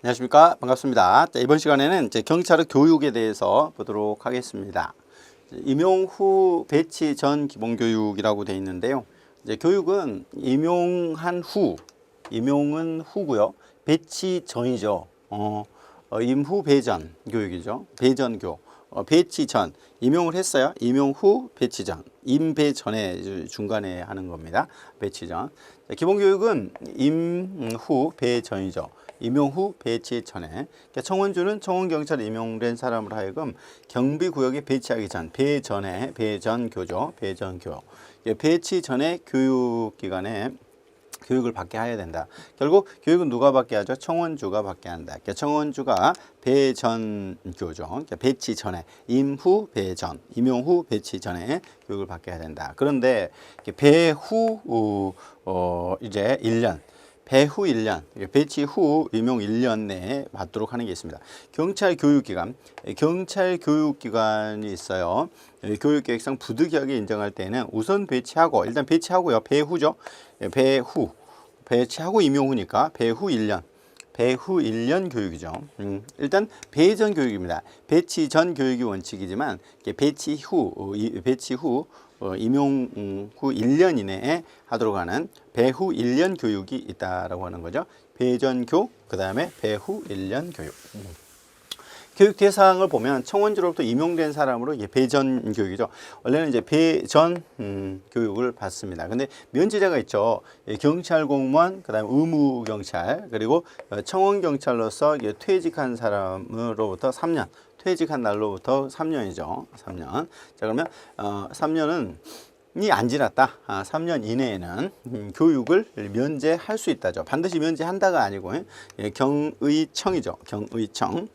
안녕하십니까. 반갑습니다. 자, 이번 시간에는 이제 경찰의 교육에 대해서 보도록 하겠습니다. 임용 후 배치 전 기본교육이라고 되어 있는데요. 이제 교육은 임용한 후, 임용은 후고요. 배치 전이죠. 임후 배전 교육이죠. 배전교. 배치 전, 임용을 했어요. 임용 후, 배치 전. 임배 전에 중간에 하는 겁니다. 배치 전. 기본교육은 임후 배전이죠. 임용 후 배치 전에. 그러니까 청원주는 청원경찰 임용된 사람을 하여금 경비구역에 배치하기 전, 배전에, 배전교죠. 배전교. 배치 전에 교육기관에 교육을 받게 해야 된다. 결국 교육은 누가 받게 하죠? 청원주가 받게 한다. 그러니까 청원주가 배전교죠. 그러니까 배치 전에, 임후 배전, 임용 후 배치 전에 교육을 받게 해야 된다. 그런데 배후 이제 1년, 배후 1년, 배치 후 임용 1년 내에 받도록 하는 게 있습니다. 경찰 교육기관, 경찰 교육기관이 있어요. 교육계획상 부득이하게 인정할 때는 우선 배치하고, 일단 배치하고요. 배후죠. 배후, 배치하고 임용 후니까 배후 1년, 배후 1년 교육이죠. 일단 배전 교육입니다. 배치 전 교육이 원칙이지만 배치 후 임용 후 1년 이내에 하도록 하는 배후 1년 교육이 있다라고 하는 거죠. 배전교, 그 다음에 배후 1년 교육. 교육 대상을 보면 청원주로부터 임용된 사람으로 배전 교육이죠. 원래는 이제 배전 교육을 받습니다. 근데 면제자가 있죠. 경찰 공무원, 그다음에 의무 경찰, 그리고 청원 경찰로서 퇴직한 사람으로부터 3년, 퇴직한 날로부터 3년이죠. 3년. 자, 그러면 3년은 안 지났다. 3년 이내에는 교육을 면제할 수 있다죠. 반드시 면제한다가 아니고 경의청이죠. 경의청.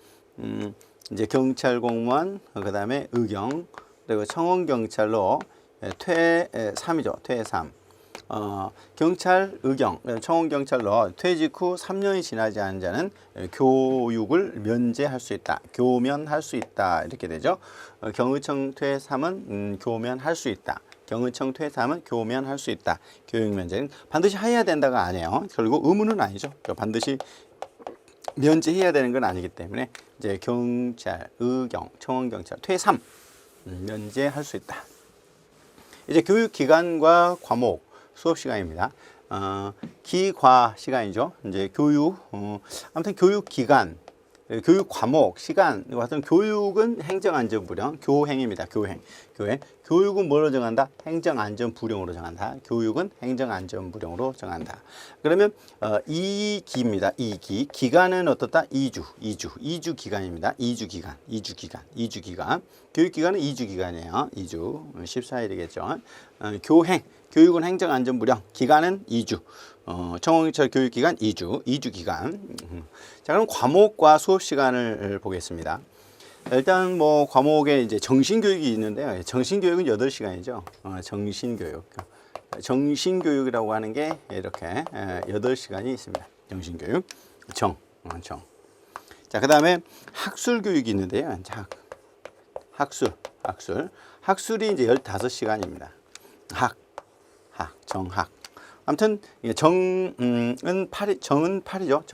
이제 경찰 공무원, 그 다음에 의경, 그리고 청원 경찰로 퇴 3이죠. 퇴 3. 경찰 의경, 청원 경찰로 퇴직 후 3년이 지나지 않은 자는 교육을 면제할 수 있다. 교면할 수 있다. 이렇게 되죠. 경의청 퇴 3은 교면할 수 있다. 경의청 퇴 3은 교면할 수 있다. 교육 면제는 반드시 해야 된다가 아니에요. 결국 의무는 아니죠. 반드시 면제해야 되는 건 아니기 때문에 이제 경찰, 의경, 청원경찰, 퇴3 면제할 수 있다. 이제 교육 기간과 과목, 수업 시간입니다. 기과 시간이죠. 이제 교육, 아무튼 교육 기간, 교육 과목, 시간, 같은 교육은 행정안전부령, 교행입니다. 교행. 교육은 뭐로 정한다? 행정안전부령으로 정한다. 교육은 행정안전부령으로 정한다. 그러면 2기입니다. 2기. 기간은 어떻다? 2주 기간입니다. 2주 기간. 교육기간은 2주 기간이에요. 2주. 14일이겠죠. 교육은 행정안전부령, 기간은 2주. 청원경찰 교육기간 2주 기간. 자, 그럼 과목과 수업 시간을 보겠습니다. 일단 뭐 과목에 이제 정신교육이 있는데요. 정신교육은 8시간이죠. 정신교육. 정신교육이라고 하는 게 이렇게 8시간이 있습니다. 정신교육. 정. 자, 그 다음에 학술교육이 있는데요. 학술이 이제 15시간입니다. 정학. 아무튼 정은 8이죠.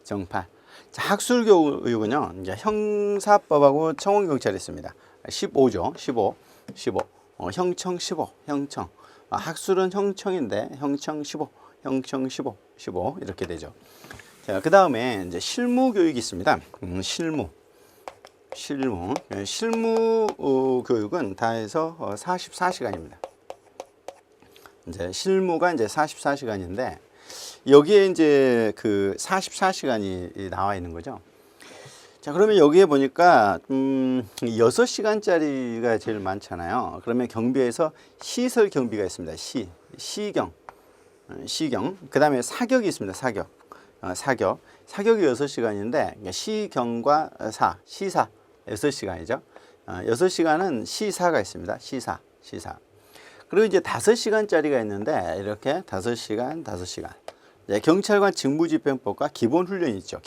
정팔. 자, 학술교육은요. 이제 형사법하고 청원경찰이 있습니다. 15죠. 15. 형청 15. 학술은 형청인데 형청 15. 15 이렇게 되죠. 자, 그 다음에 이제 실무교육이 있습니다. 실무 교육은 다 해서 44시간입니다. 이제 실무가 이제 44시간인데 여기에 이제 그 44시간이 나와 있는 거죠. 자, 그러면 여기에 보니까 6시간짜리가 제일 많잖아요. 그러면 경비에서 시설 경비가 있습니다. 시경. 그 다음에 사격이 있습니다. 사격이 6시간인데 시경과 시사 6시간이죠. 6시간은 시사가 있습니다. 시사. 그리고 이제 5시간짜리가 있는데 이렇게 5시간. 네, 경찰관 직무집행법과 기본훈련이 있죠.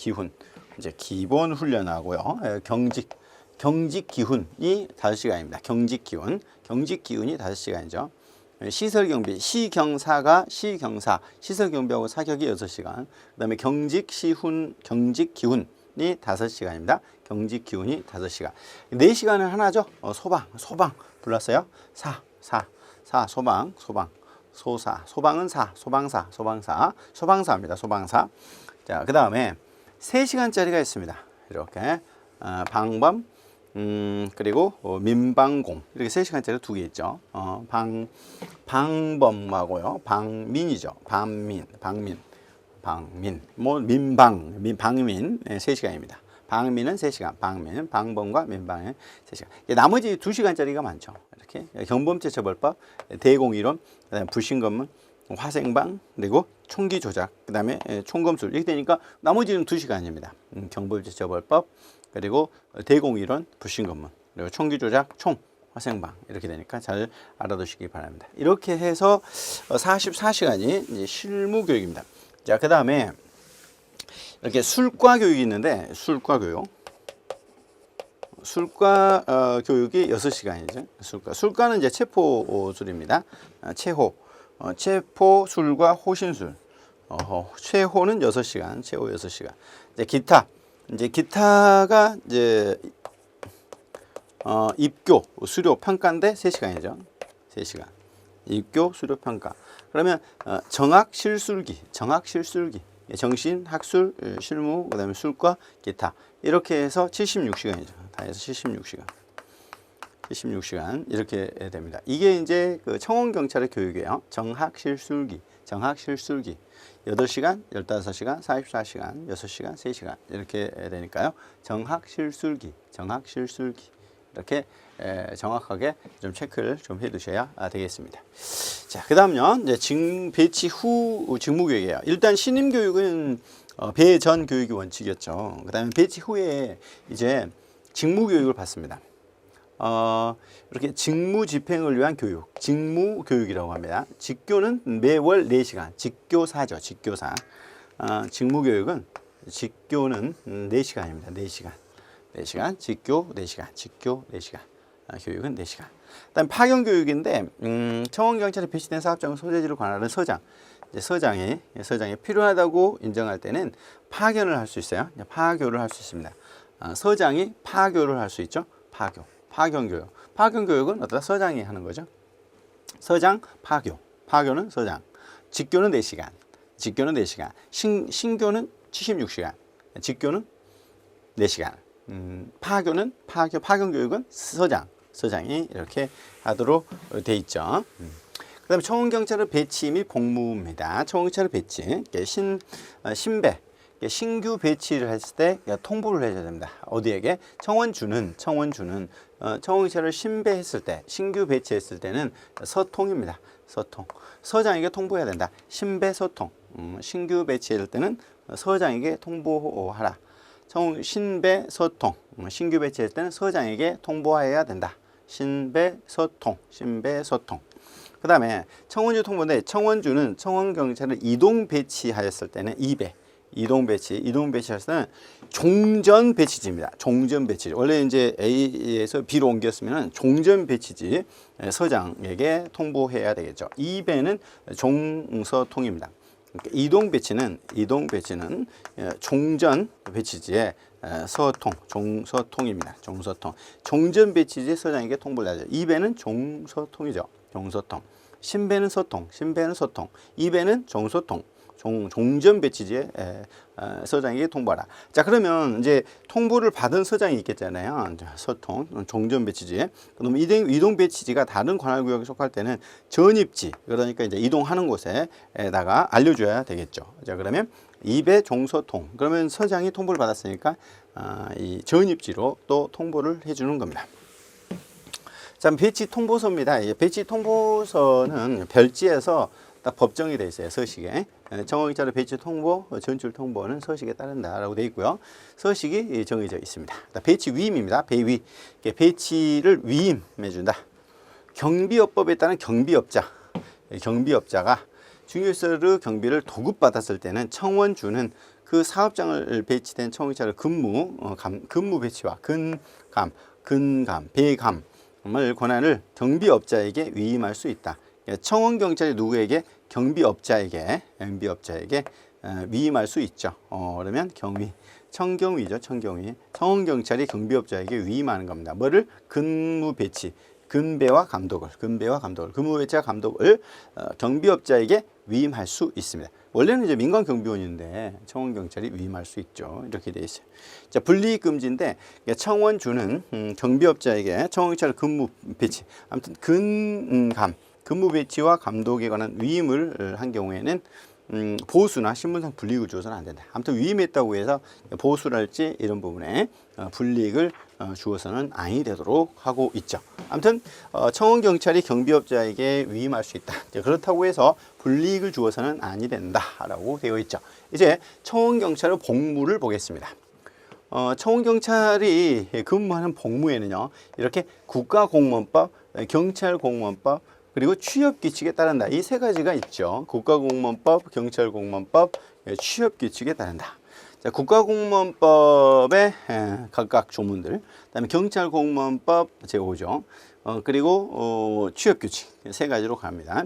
이제 기본훈련하고요. 경직 기훈이 5시간입니다. 경직 기훈이 5시간이죠. 시설경비, 시경사가 시경사, 시설경비하고 사격이 6시간. 그다음에 경직시훈, 경직기훈이 5시간입니다. 경직기훈이 5시간. 4시간은 하나죠. 소방 불렀어요. 소방, 소사, 소방은 소방사입니다. 소방사. 자, 그 다음에 3시간짜리가 있습니다. 이렇게 방범, 그리고 민방공, 이렇게 3시간짜리 2개 있죠. 방범하고요, 방민이죠. 방민, 뭐 방민 3시간입니다. 방민은 3시간, 방범과 민방은 3시간. 나머지 2시간짜리가 많죠. 이렇게 경범죄처벌법, 대공이론, 그다음에 불신검문, 화생방, 그리고 총기 조작, 그다음에 총검술, 이렇게 되니까 나머지는 2시간입니다. 경범죄처벌법, 그리고 대공이론, 불신검문, 그리고 총기 조작, 총, 화생방, 이렇게 되니까 잘 알아두시기 바랍니다. 이렇게 해서 44시간이 이제 실무 교육입니다. 자, 그 다음에 이렇게 술과 교육이 있는데, 술과 교육이 6시간이죠. 술과는 이제 체포술입니다. 체포, 술과 호신술. 체호는 6시간, 체호 6시간. 이제 기타가 이제 입교, 수료, 평가인데 3시간이죠. 3시간. 입교, 수료, 평가. 그러면 정학, 실술기. 정신, 학술, 실무, 그다음에 술과 기타. 이렇게 해서 76시간이죠. 다 해서 76시간 이렇게 됩니다. 이게 이제 그 청원경찰의 교육이에요. 정학실술기. 8시간, 15시간, 44시간, 6시간, 3시간 이렇게 되니까요. 정학실술기. 이렇게 정확하게 좀 체크를 좀 해두셔야 되겠습니다. 자, 그 다음요. 이제 배치 후 직무교육이에요. 일단 신임교육은 배전 교육이 원칙이었죠. 그 다음에 배치 후에 이제 직무교육을 받습니다. 이렇게 직무 집행을 위한 교육, 직무교육이라고 합니다. 직교는 매월 4시간, 직교사죠, 직교사. 직무교육은 직교는 4시간입니다. 4시간, 직교 4시간, 교육은 4시간. 그다음 파견교육인데 청원경찰에 배치된 사업장 소재지를 관할하는 서장. 이제 서장이 필요하다고 인정할 때는 파견을 할 수 있어요. 파교를 할 수 있습니다. 서장이 파교를 할 수 있죠. 파견교육. 파견교육은 어떠다? 서장이 하는 거죠. 서장, 파교는 서장. 직교는 4시간. 신교는 76시간. 직교는 4시간. 파견교육은 서장이 이렇게 하도록 돼 있죠. 그 다음에 청원경찰의 배치 및 복무입니다. 청원경찰의 배치. 신배. 신규 배치를 했을 때 통보를 해줘야 됩니다. 어디에게? 청원주는 청원경찰을 신배했을 때, 신규 배치했을 때는 서통입니다. 서장에게 통보해야 된다. 신배 서통. 신규 배치할 때는 서장에게 통보하라. 신배 서통. 신규 배치할 때는 서장에게 통보해야 된다. 신배 서통. 그 다음에 청원주 통보인데, 청원주는 청원경찰을 이동 배치하였을 때는 2배. 이동 배치할 때는 종전 배치지입니다. 종전 배치지. 원래 이제 A에서 B로 옮겼으면 종전 배치지 서장에게 통보해야 되겠죠. 2배는 종서통입니다. 그러니까 이동 배치는 종전 배치지의 종서통입니다. 종전 배치지 서장에게 통보를 하죠. 2배는 종서통이죠. 신배는 서통. 2배는 종서통. 종전 배치지에 서장에게 통보하라. 자, 그러면 이제 통보를 받은 서장이 있겠잖아요. 서통, 종전 배치지에. 그럼 이동 배치지가 다른 관할구역에 속할 때는 전입지, 그러니까 이제 이동하는 곳에다가 알려줘야 되겠죠. 자, 그러면 2배 종서통. 그러면 서장이 통보를 받았으니까 이 전입지로 또 통보를 해주는 겁니다. 자, 배치 통보서입니다. 배치 통보서는 별지에서 딱 법정이 되어 있어요. 서식에. 청원경찰의 배치 통보, 전출 통보는 서식에 따른다라고 되어 있고요. 서식이 정해져 있습니다. 배치 위임입니다. 배위. 배치를 위임해준다. 경비업법에 따른 경비업자가 중요시설의 경비를 도급받았을 때는 청원주는 그 사업장을 배치된 청원경찰의 근무 배치와 배감을 권한을 경비업자에게 위임할 수 있다. 청원 경찰이 누구에게 경비업자에게 위임할 수 있죠. 그러면 청경위죠. 청경위. 청원 경찰이 경비업자에게 위임하는 겁니다. 뭐를? 근무 배치. 근배와 감독을 근무 배치와 감독을 경비업자에게 위임할 수 있습니다. 원래는 이제 민간 경비원인데 청원 경찰이 위임할 수 있죠. 이렇게 돼 있어요. 자, 분리익 금지인데 청원주는 경비업자에게 청원 경찰 근무 배치, 아무튼 근무 배치와 감독에 관한 위임을 한 경우에는 보수나 신분상 불이익을 주어서는 안 된다. 아무튼 위임했다고 해서 보수랄지 이런 부분에 불이익을 주어서는 아니 되도록 하고 있죠. 아무튼 청원 경찰이 경비업자에게 위임할 수 있다. 그렇다고 해서 불이익을 주어서는 아니 된다라고 되어 있죠. 이제 청원 경찰의 복무를 보겠습니다. 청원 경찰이 근무하는 복무에는요, 이렇게 국가공무원법, 경찰공무원법, 그리고 취업규칙에 따른다. 이 세 가지가 있죠. 국가공무원법, 경찰공무원법, 취업규칙에 따른다. 자, 국가공무원법의 각각 조문들, 그다음에 경찰공무원법 제5조, 그리고 취업규칙 세 가지로 갑니다.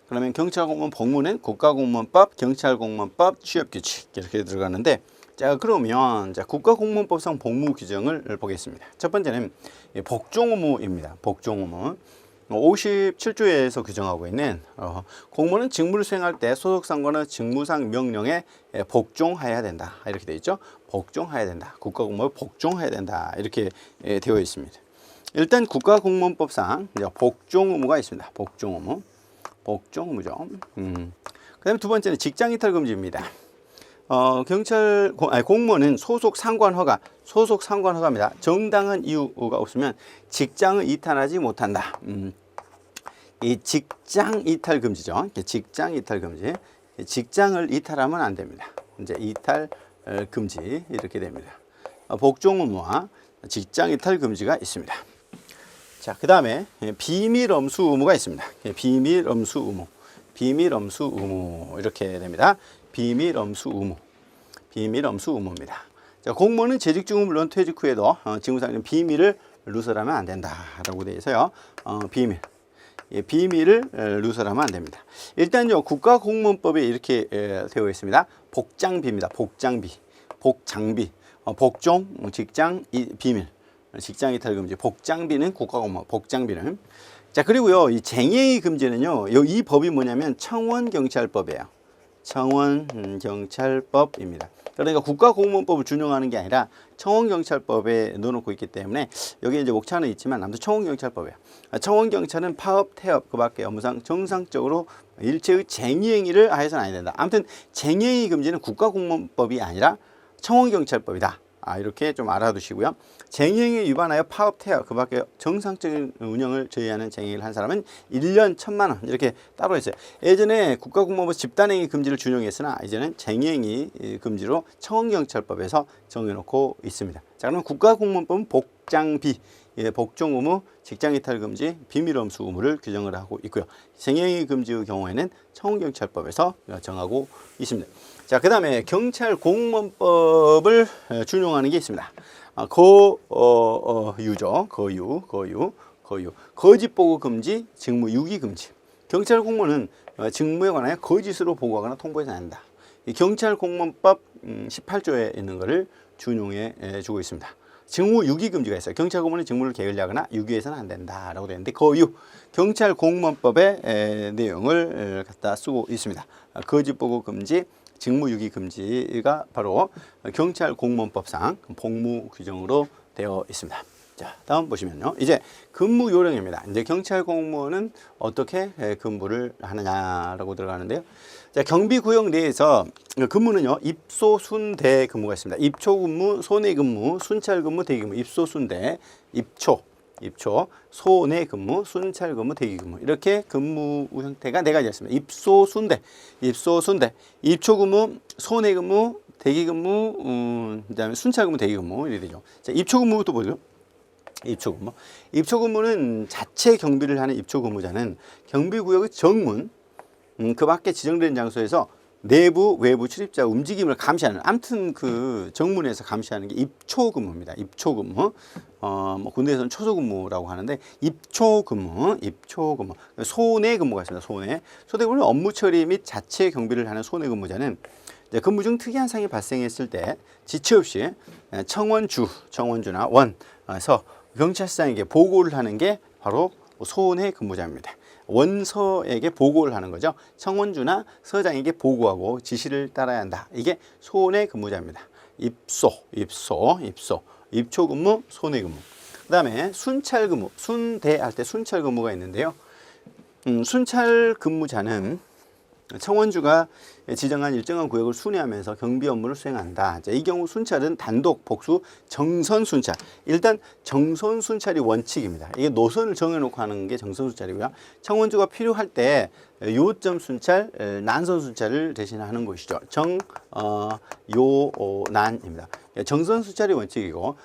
그러면 경찰공무원 복무는 국가공무원법, 경찰공무원법, 취업규칙 이렇게 들어가는데, 자, 그러면 국가공무원법상 복무 규정을 보겠습니다. 첫 번째는 복종의무입니다. 복종의무. 57조에서 규정하고 있는 공무원은 직무를 수행할 때 소속 상관의 직무상 명령에 복종해야 된다. 이렇게 되어 있죠. 복종해야 된다. 국가공무원 복종해야 된다. 이렇게 되어 있습니다. 일단 국가공무원법상 복종 의무가 있습니다. 복종 의무. 복종 의무죠. 그다음에 두 번째는 직장 이탈 금지입니다. 공무원은 소속 상관 허가입니다. 정당한 이유가 없으면 직장을 이탈하지 못한다. 이 직장 이탈 금지죠. 직장 이탈 금지. 직장을 이탈하면 안 됩니다. 이제 이탈 금지 이렇게 됩니다. 복종 의무와 직장 이탈 금지가 있습니다. 자, 그다음에 비밀 엄수 의무가 있습니다. 비밀 엄수 의무 이렇게 됩니다. 비밀 엄수 의무입니다. 자, 공무원은 재직 중은 물론 퇴직 후에도 직무상 비밀을 누설하면 안 된다라고 되어 있어요. 비밀을 누설하면 안 됩니다. 일단요, 국가공무원법에 이렇게 되어 있습니다. 복장비입니다. 복장비, 복종, 직장, 비밀, 직장 이탈 금지. 복장비는 국가공무원, 복장비는. 자, 그리고요, 이 쟁행위 금지는요, 이 법이 뭐냐면 청원경찰법이에요. 청원경찰법입니다. 그러니까 국가공무원법을 준용하는 게 아니라 청원경찰법에 넣어놓고 있기 때문에 여기 이제 목차는 있지만 아무튼 청원경찰법이에요. 청원경찰은 파업, 태업, 그 밖에 업무상 정상적으로 일체의 쟁의행위를 하여서는 안 된다. 아무튼 쟁의행위 금지는 국가공무원법이 아니라 청원경찰법이다. 이렇게 좀 알아두시고요. 쟁의행위 위반하여 파업, 태업, 그 밖에 정상적인 운영을 저해하는 쟁의를 한 사람은 1년 1,000만 원 이렇게 따로 있어요. 예전에 국가공무원법 집단행위 금지를 준용했으나 이제는 쟁의행위 금지로 청원경찰법에서 정해놓고 있습니다. 자, 그러면 국가공무원법은 복장비, 복종 의무, 직장 이탈 금지, 비밀 엄수 의무를 규정을 하고 있고요. 쟁의행위 금지의 경우에는 청원경찰법에서 정하고 있습니다. 자, 그 다음에 경찰공무원법을 준용하는 게 있습니다. 거유죠. 거짓보고 금지, 직무 유기 금지. 경찰공무원은 직무에 관하여 거짓으로 보고하거나 통보해서는 안 된다. 이 경찰공무원법 18조에 있는 것을 준용해 주고 있습니다. 직무 유기 금지가 있어요. 경찰공무원은 직무를 게을리하거나 유기해서는 안 된다라고 되어 있는데 경찰공무원법의 내용을 갖다 쓰고 있습니다. 거짓보고 금지, 직무유기 금지가 바로 경찰공무원법상 복무 규정으로 되어 있습니다. 자, 다음 보시면요. 이제 근무 요령입니다. 이제 경찰공무원은 어떻게 근무를 하느냐라고 들어가는데요. 자, 경비구역 내에서 근무는요, 입소순대 근무가 있습니다. 입초근무, 소내근무, 순찰근무, 대기근무, 입소순대, 입초, 소내근무, 순찰근무, 대기근무 이렇게 근무 형태가 네 가지가 있습니다. 입소순대, 입초근무, 소내근무, 대기근무, 그다음에 순찰근무, 대기근무 이렇게 되죠. 자, 입초근무부터 보죠. 입초근무는 자체 경비를 하는 입초근무자는 경비구역의 정문, 그 밖에 지정된 장소에서 내부 외부 출입자 움직임을 감시하는, 아무튼 그 정문에서 감시하는 게 입초근무입니다. 입초근무. 뭐 군대에서는 초소근무라고 하는데 입초근무. 소내 근무가 있습니다. 소내 근무는 업무 처리 및 자체 경비를 하는 소내 근무자는 근무 중 특이한 상황이 발생했을 때 지체 없이 청원주나 원에서 경찰서장에게 보고를 하는 게 바로 소내 근무자입니다. 원서에게 보고를 하는 거죠. 청원주나 서장에게 보고하고 지시를 따라야 한다. 이게 소내 근무자입니다. 입초근무, 소내 근무. 그 다음에 순찰근무, 순대할 때 순찰근무가 있는데요. 순찰 근무자는 청원주가 지정한 일정한 구역을 순회하면서 경비 업무를 수행한다. 자, 이 경우 순찰은 단독, 복수, 정선 순찰. 일단 정선 순찰이 원칙입니다. 이게 노선을 정해놓고 하는 게 정선 순찰이고요. 청원주가 필요할 때 요점 순찰, 난선 순찰을 대신하는 것이죠. 난입니다. 정선 순찰이 원칙이고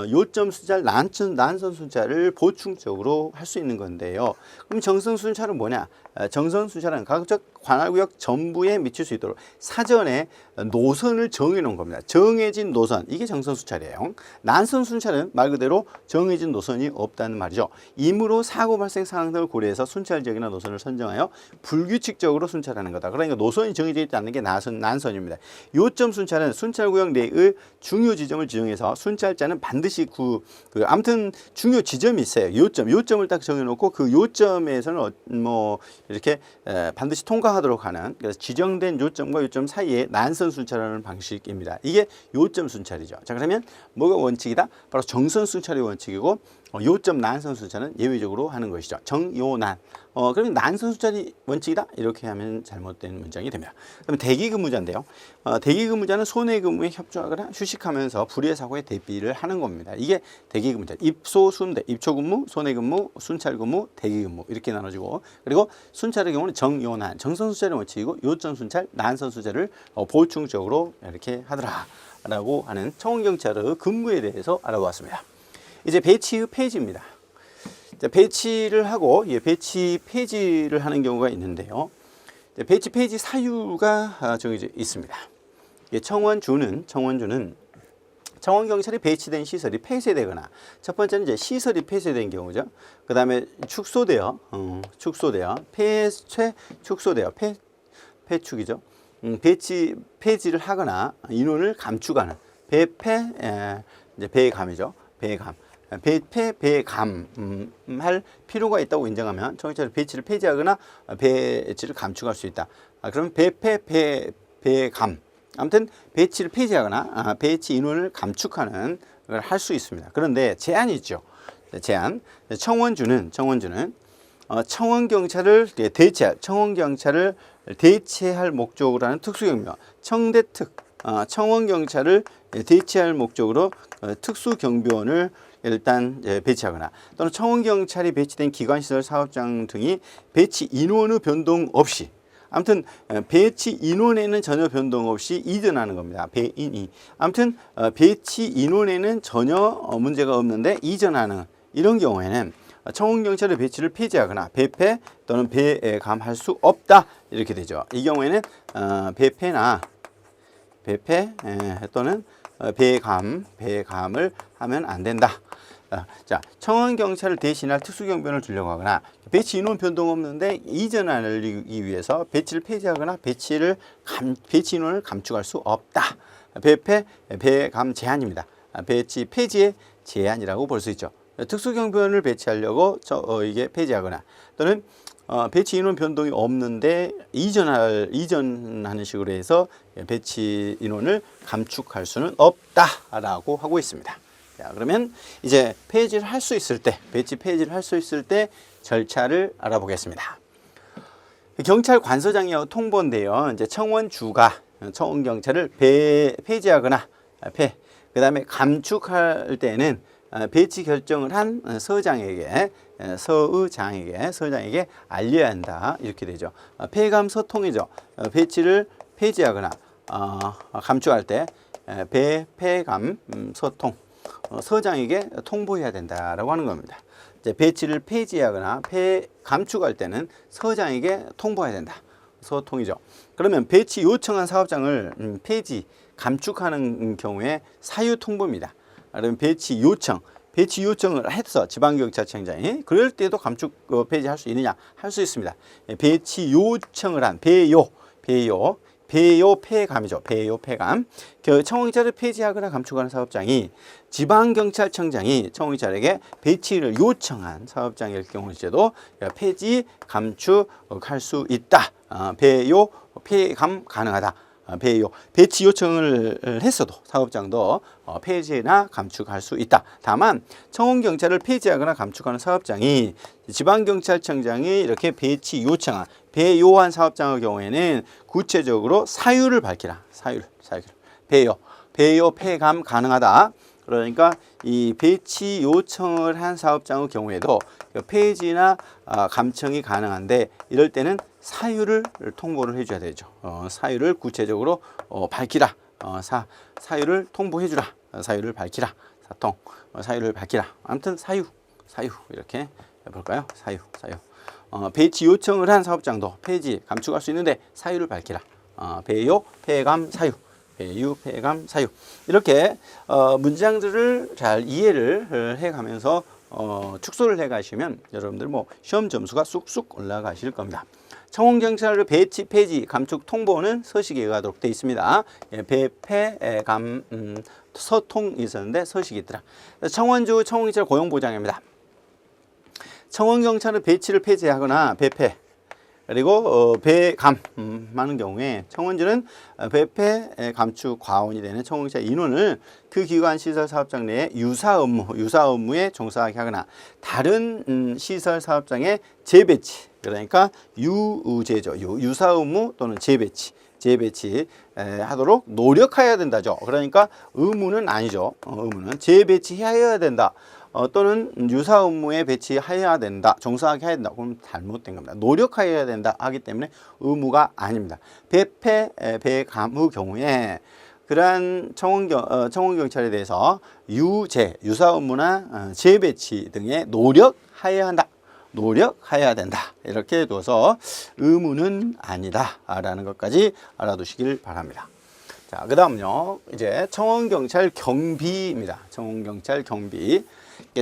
요점 순찰, 난선 순찰을 보충적으로 할 수 있는 건데요. 그럼 정선 순찰은 뭐냐? 정선 순찰은 각각 관할구역 전부에 미칠 수 있도록 사전에 노선을 정해 놓은 겁니다. 정해진 노선, 이게 정선 순찰이에요. 난선 순찰은 말 그대로 정해진 노선이 없다는 말이죠. 임의로 사고 발생 상황 등을 고려해서 순찰 지역이나 노선을 선정하여 불규칙적으로 순찰하는 거다. 그러니까 노선이 정해져 있지 않는 게 난선입니다. 요점 순찰은 순찰구역 내의 중요 지점을 지정해서 순찰자는 반드시 아무튼 중요 지점이 있어요. 요점을 딱 정해놓고 그 요점에서는 뭐 이렇게 반드시 통과하도록 하는, 그래서 지정된 요점과 요점 사이에 난선 순찰하는 방식입니다. 이게 요점 순찰이죠. 자, 그러면 뭐가 원칙이다? 바로 정선 순찰이 원칙이고 요점 난선 순찰은 예외적으로 하는 것이죠. 정요난. 그러면 난선 순찰이 원칙이다? 이렇게 하면 잘못된 문장이 됩니다. 그럼 대기 근무자인데요. 대기 근무자는 소내 근무에 협조하거나 휴식하면서 불의의 사고에 대비를 하는 겁니다. 이게 대기 근무자. 입소순대, 입초근무, 소내 근무, 순찰 근무, 대기 근무 이렇게 나눠지고, 그리고 순찰의 경우는 정요난, 정선 순찰이 원칙이고 요점 순찰, 난선 순찰을 보충적으로 이렇게 하더라라고 하는 청원경찰의 근무에 대해서 알아보았습니다. 이제 배치의 폐지입니다. 배치를 하고 배치 폐지를 하는 경우가 있는데요. 배치 폐지 사유가 정해져 있습니다. 청원주는 청원경찰이 배치된 시설이 폐쇄되거나, 첫 번째는 이제 시설이 폐쇄된 경우죠. 그 다음에 축소되어 폐축이죠. 폐지를 하거나 인원을 감축하는 배감이죠. 배감할 필요가 있다고 인정하면 청원경찰이 배치를 폐지하거나 배치를 감축할 수 있다. 그러면 배감. 아무튼 배치를 폐지하거나 배치 인원을 감축하는 걸 할 수 있습니다. 그런데 제한이 있죠. 제한. 청원주는 청원경찰을 대체할 목적으로 하는 특수경비와 청원경찰을 대체할 목적으로 특수경비원을 일단 배치하거나, 또는 청원경찰이 배치된 기관시설 사업장 등이 배치 인원의 변동 없이, 아무튼 배치 인원에는 전혀 변동 없이 이전하는 겁니다. 배인이. 아무튼 배치 인원에는 전혀 문제가 없는데 이전하는 이런 경우에는 청원경찰의 배치를 폐지하거나 배폐 또는 배감할 수 없다, 이렇게 되죠. 이 경우에는 배폐 또는 배감을 하면 안 된다. 자, 청원경찰을 대신할 특수경비원을 두려고 하거나 배치 인원 변동 없는데 이전하기 위해서 배치를 폐지하거나 배치 인원을 감축할 수 없다. 배폐, 배감 제한입니다. 배치 폐지의 제한이라고 볼 수 있죠. 특수경비원을 배치하려고 이게 폐지하거나, 또는 배치 인원 변동이 없는데 이전하는 식으로 해서 배치 인원을 감축할 수는 없다라고 하고 있습니다. 자, 그러면 이제 폐지를 할 수 있을 때, 배치 폐지를 할 수 있을 때 절차를 알아보겠습니다. 경찰 관서장이요 통보인데요. 이제 청원주가 청원경찰을 폐지하거나 그다음에 감축할 때는 배치 결정을 한 서장에게 알려야 한다, 이렇게 되죠. 폐감서통이죠. 배치를 폐지하거나 감축할 때 폐감 서통, 서장에게 통보해야 된다라고 하는 겁니다. 이제 배치를 폐지하거나 감축할 때는 서장에게 통보해야 된다. 소통이죠. 그러면 배치 요청한 사업장을 폐지, 감축하는 경우에 사유 통보입니다. 그러면 배치 요청을 해서 지방경찰청장이 그럴 때도 감축 폐지할 수 있느냐? 할 수 있습니다. 배치 요청을 한 배요 폐감이죠. 배요 폐감. 청원경찰을 폐지하거나 감축하는 사업장이 지방경찰청장이 청원경찰에게 배치를 요청한 사업장일 경우에도 폐지, 감축할 수 있다. 배요 폐감 가능하다. 배치 요청을 했어도 사업장도 폐지나 감축할 수 있다. 다만 청원경찰을 폐지하거나 감축하는 사업장이 지방경찰청장이 이렇게 배치 요청한 배요한 사업장의 경우에는 구체적으로 사유를 밝히라. 사유를 배요 폐감 가능하다. 그러니까 이 배치 요청을 한 사업장의 경우에도 폐지나 감청이 가능한데 이럴 때는 사유를 통보를 해줘야 되죠. 사유를 구체적으로 밝히라. 사유를 통보해주라. 사유를 밝히라. 사유를 밝히라. 아무튼 사유 이렇게 해볼까요? 사유. 배치 요청을 한 사업장도 폐지, 감축할 수 있는데 사유를 밝히라. 배요, 폐감, 사유. 배유, 폐감, 사유. 이렇게 문장들을 잘 이해를 해가면서 축소를 해가시면 여러분들 뭐 시험 점수가 쑥쑥 올라가실 겁니다. 청원경찰의 배치, 폐지, 감축, 통보는 서식에 의하도록 되어 있습니다. 배폐, 감, 서통이 있었는데 서식이 있더라. 청원주, 청원경찰 고용보장입니다. 청원경찰의 배치를 폐지하거나 배폐, 그리고 배감 하는 경우에 청원주는 배폐, 감축, 과원이 되는 청원경찰 인원을 그 기관 시설 사업장 내에 유사 업무에 종사하게 하거나 다른 시설 사업장에 재배치, 그러니까 유재죠. 유사 업무 또는 재배치 하도록 노력해야 된다죠. 그러니까 의무는 아니죠. 의무는 재배치해야 된다. 또는 유사 업무에 배치해야 된다. 종사하게 해야 된다. 그럼 잘못된 겁니다. 노력해야 된다 하기 때문에 의무가 아닙니다. 배폐, 배감의 경우에 그러한 청원경찰에 대해서 유사 업무나 재배치 등에 노력해야 한다. 노력해야 된다. 이렇게 둬서 의무는 아니다 라는 것까지 알아두시길 바랍니다. 자, 그 다음요. 이제 청원경찰 경비입니다. 청원경찰 경비.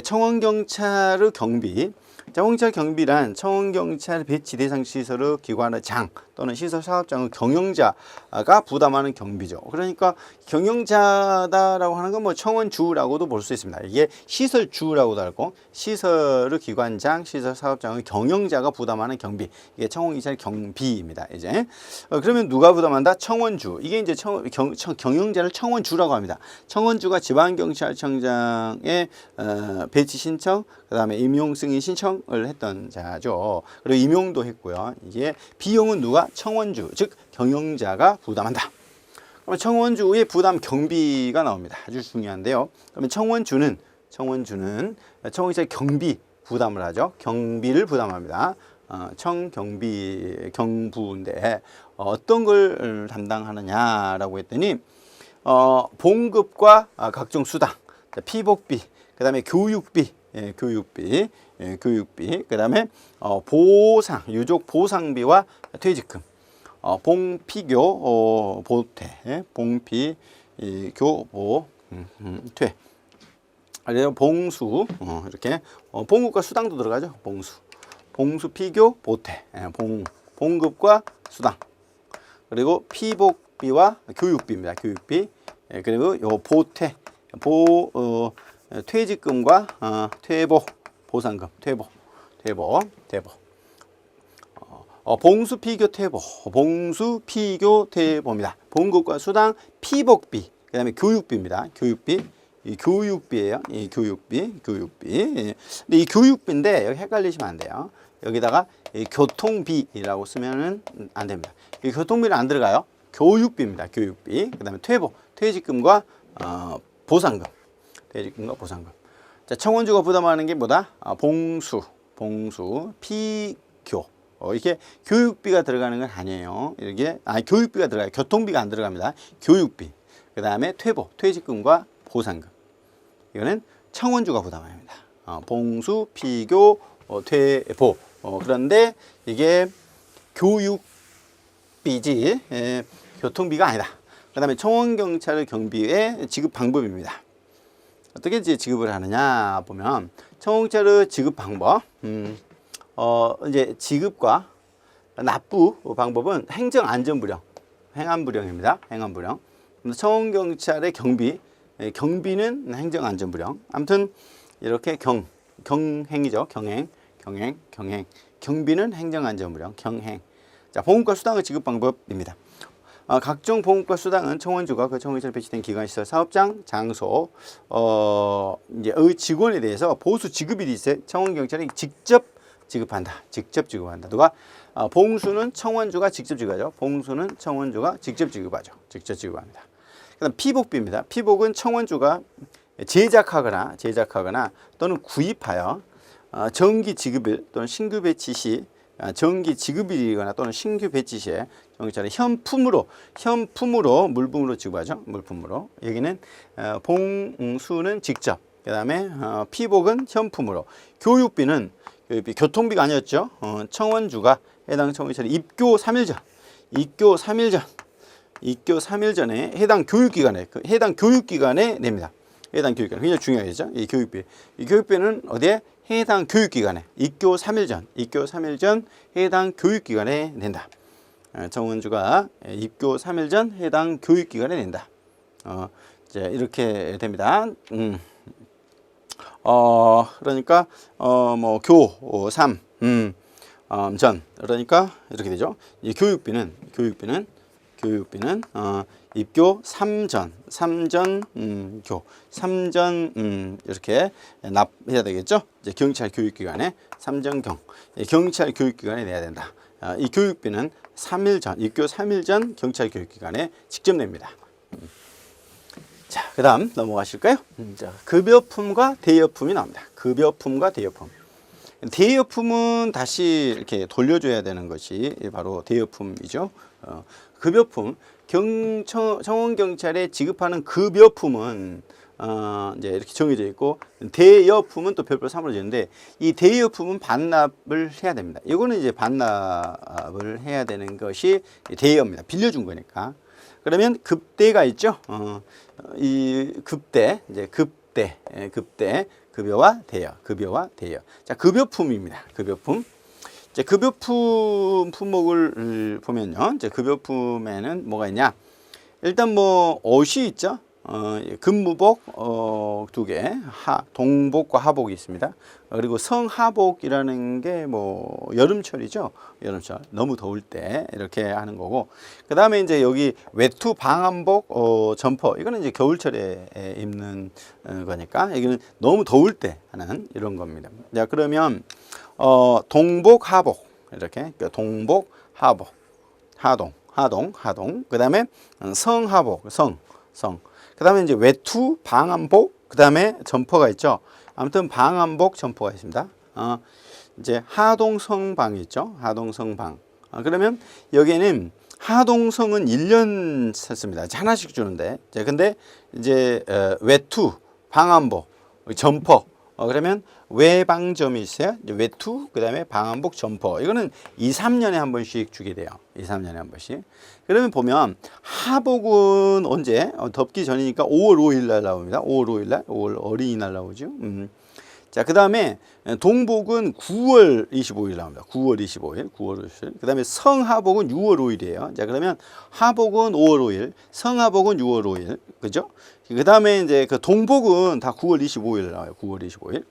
청원경찰의 경비. 청원경찰 경비란 청원경찰 배치 대상 시설의 기관의 장 또는 시설 사업장의 경영자가 부담하는 경비죠. 그러니까 경영자다라고 하는 건 뭐 청원주라고도 볼 수 있습니다. 이게 시설주라고도 하고 시설의 기관장, 시설 사업장의 경영자가 부담하는 경비. 이게 청원경찰 경비입니다. 이제 그러면 누가 부담한다? 청원주. 이게 이제 경영자를 청원주라고 합니다. 청원주가 지방경찰청장의 배치 신청, 그다음에 임용 승인 신청을 했던 자죠. 그리고 임용도 했고요. 이게 비용은 누가? 청원주, 즉 경영자가 부담한다. 그러면 청원주의 부담 경비가 나옵니다. 아주 중요한데요. 그러면 청원주는 청원경찰 경비 부담을 하죠. 경비를 부담합니다. 경부인데 어떤 걸 담당하느냐라고 했더니 봉급과 각종 수당, 피복비, 그다음에 교육비, 그다음에 보상, 유족 보상비와 퇴직금, 봉피교 보태, 봉피교 퇴, 그리고 봉수, 이렇게 봉급과 수당도 들어가죠. 봉수, 피교, 보태, 봉급과 수당, 그리고 피복비와 교육비입니다. 교육비, 그리고 요 보태, 퇴직금과 퇴보, 보상금, 퇴보. 봉수, 피교, 퇴보, 봉수, 피교, 퇴보입니다. 봉급과 수당, 피복비, 그 다음에 교육비입니다. 이 교육비예요. 이 교육비. 근데 이 교육비인데 여기 헷갈리시면 안 돼요. 여기다가 이 교통비라고 쓰면은 안 됩니다. 이 교통비는 안 들어가요. 교육비입니다. 교육비. 그 다음에 퇴보, 퇴직금과 보상금. 자, 청원주가 부담하는 게 뭐다? 봉수, 피교. 이게 교육비가 들어가는 건 아니에요. 이게 교육비가 들어가요. 교통비가 안 들어갑니다. 교육비. 그 다음에 퇴보, 퇴직금과 보상금. 이거는 청원주가 부담합니다. 봉수, 피교, 퇴보. 그런데 이게 피복비지 교통비가 아니다. 그 다음에 청원경찰 경비의 지급 방법입니다. 어떻게 이제 지급을 하느냐 보면 청원경찰의 지급 방법 이제 지급과 납부 방법은 행정안전부령, 행안부령입니다. 행안부령. 청원경찰의 경비는 행정안전부령. 아무튼 이렇게 경행이죠. 경행. 경비는 행정안전부령, 경행. 자, 보험과 수당의 지급 방법입니다. 각종 보험과 수당은 청원주가 그 청원경찰에 배치된 기관, 시설, 사업장, 장소, 이제 직원에 대해서 보수 지급일이 있어요. 청원경찰이 직접 지급한다. 누가? 봉수는 청원주가 직접 지급하죠. 봉수는 청원주가 직접 지급하죠. 직접 지급합니다. 그다음 피복비입니다. 피복은 청원주가 제작하거나 또는 구입하여 정기 지급일 또는 신규 배치 시 정기 지급일이거나 또는 신규 배치 시에 청원경찰이 현품으로 물품으로 지급하죠. 물품으로. 여기는 봉수는 직접, 그 다음에 피복은 현품으로. 교육비는 교통비가 아니었죠. 청원주가 해당 청원경찰이 입교 3일 전에 해당 교육기관에 냅니다. 해당 교육기관 굉장히 중요하죠. 이 교육비. 이 교육비는 어디에? 해당 교육기관에 입교 3일 전 해당 교육기관에 낸다. 청원주가 입교 3일 전 해당 교육기관에 낸다. 이제 이렇게 됩니다. 그러니까 뭐 교 3 전 그러니까 이렇게 되죠. 이 교육비는 입교 3전 교 3전 이렇게 납해야 되겠죠. 이제 경찰 교육기관에 3전경 경찰 교육기관에 내야 된다. 이 교육비는 3일 전 입교 3일 전 경찰 교육기관에 직접 냅니다. 자, 그다음 넘어가실까요? 자, 급여품과 대여품이 나옵니다. 급여품과 대여품. 대여품은 다시 이렇게 돌려줘야 되는 것이 바로 대여품이죠. 급여품, 청원경찰에 지급하는 급여품은 이제 이렇게 정해져 있고, 대여품은 또 별도로 삼아지는데, 이 대여품은 반납을 해야 됩니다. 이거는 이제 반납을 해야 되는 것이 대여입니다. 빌려준 거니까. 그러면 급대가 있죠. 이 급대, 급여와 대여. 자, 급여품입니다. 급여품. 이제 급여품 품목을 보면요. 이제 급여품에는 뭐가 있냐? 일단 뭐 옷이 있죠. 근무복 2개, 동복과 하복이 있습니다. 그리고 성하복이라는 게 뭐 여름철이죠. 여름철 너무 더울 때 이렇게 하는 거고, 그 다음에 이제 여기 외투 방한복 점퍼, 이거는 이제 겨울철에 입는 거니까 여기는 너무 더울 때 하는 이런 겁니다. 자, 그러면 동복 하복 이렇게 동복 하복 하동 그 다음에 성하복 성 그 다음에 이제 외투 방한복 그 다음에 점퍼가 있죠. 아무튼 방한복 점퍼가 있습니다. 이제 하동성방이 있죠. 하동성방. 그러면 여기에는 하동성은 1년 썼습니다. 하나씩 주는데, 근데 이제 외투 방한복 점퍼 그러면 외방점이 있어요. 이제 외투, 그 다음에 방한복, 점퍼. 이거는 2, 3년에 한 번씩 주게 돼요. 2, 3년에 한 번씩. 그러면 보면 하복은 언제? 덥기 전이니까 5월 5일 날 나옵니다. 5월 5일 날, 5월 어린이날 나오죠. 자, 그 다음에 동복은 9월 25일 나옵니다. 9월 25일. 그 다음에 성하복은 6월 5일이에요. 자, 그러면 하복은 5월 5일, 성하복은 6월 5일. 그죠? 그 다음에 이제 그 동복은 다 9월 25일 나와요. 9월 25일.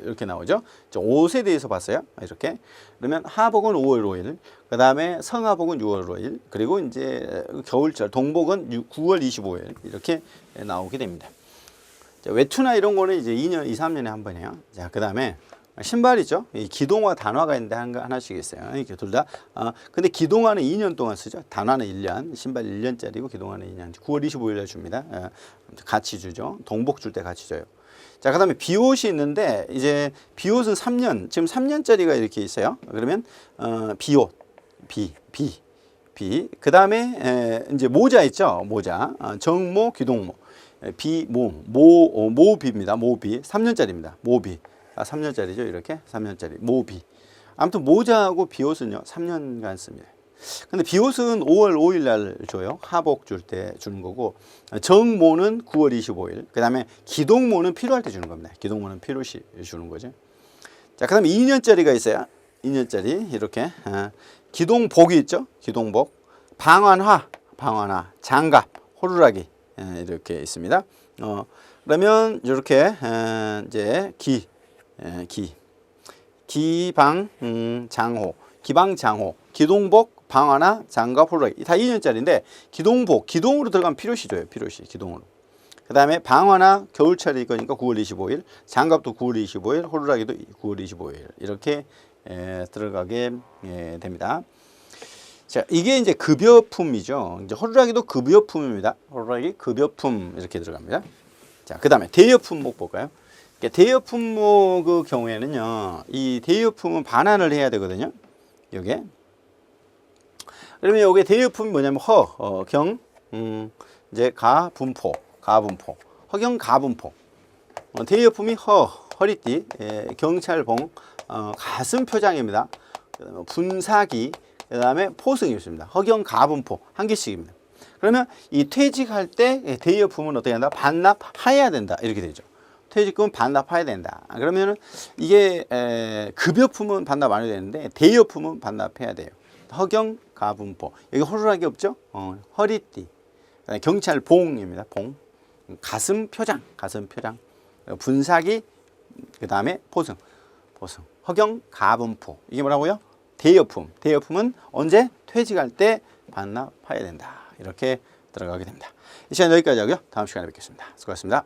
이렇게 나오죠. 옷에 대해서 봤어요. 이렇게. 그러면 하복은 5월 5일. 그 다음에 성하복은 6월 5일. 그리고 이제 겨울철 동복은 9월 25일. 이렇게 나오게 됩니다. 자, 외투나 이런 거는 이제 2, 3년에 한 번이에요. 자, 그 다음에 신발이죠. 이 기동화, 단화가 있는데 하나씩 있어요. 이렇게 둘 다. 근데 기동화는 2년 동안 쓰죠. 단화는 1년, 신발 1년짜리고 기동화는 2년. 9월 25일에 줍니다. 같이 주죠. 동복 줄 때 같이 줘요. 자, 그 다음에 비옷이 있는데, 이제 비옷은 3년, 지금 3년짜리가 이렇게 있어요. 그러면 비옷, 그 다음에 이제 모자 있죠. 모자, 정모, 기동모. 모비입니다. 모비. 3년짜리입니다. 모비. 3년짜리죠. 이렇게 3년짜리 모비. 아무튼 모자하고 비옷은요 3년간 씁니다. 근데 비옷은 5월 5일 날 줘요. 하복 줄 때 주는 거고, 정모는 9월 25일. 그 다음에 기동모는 필요할 때 주는 겁니다. 기동모는 필요시 주는 거죠. 자, 그 다음에 2년짜리가 있어요. 2년짜리 이렇게 기동복이 있죠. 기동복, 방환화, 장갑, 호루라기 이렇게 있습니다. 그러면 이렇게 이제 기방장호, 기동복, 방화나 장갑, 호루라기 다 2년짜리인데 기동복, 기동으로 들어가면 필요시 줘요. 필요시, 기동으로. 그 다음에 방화나 겨울철일 거니까 9월 25일, 장갑도 9월 25일, 호루라기도 9월 25일 이렇게 들어가게 됩니다. 자, 이게 이제 급여품이죠. 이제 호루라기도 급여품입니다. 호루라기 급여품 이렇게 들어갑니다. 자, 그 다음에 대여품목 볼까요? 대여품목 그 경우에는요, 이 대여품은 반환을 해야 되거든요. 요게. 그러면 요게 대여품이 뭐냐면 이제 가분포, 허경 가분포. 대여품이 허리띠, 경찰봉, 가슴 표장입니다. 그다음에 분사기, 그다음에 포승이 있습니다. 허경 가분포 한 개씩입니다. 그러면 이 퇴직할 때 대여품은 어떻게 한다? 반납해야 된다. 이렇게 되죠. 퇴직금은 반납해야 된다. 그러면은 이게 급여품은 반납 안 해야 되는데 대여품은 반납해야 돼요. 허경 가분포. 여기 호루라기 없죠? 허리띠. 경찰봉입니다. 봉. 가슴 표장. 분사기. 그다음에 포승. 허경 가분포. 이게 뭐라고요? 대여품. 대여품은 언제? 퇴직할 때 반납해야 된다. 이렇게 들어가게 됩니다. 이 시간 여기까지 하고요. 다음 시간에 뵙겠습니다. 수고하셨습니다.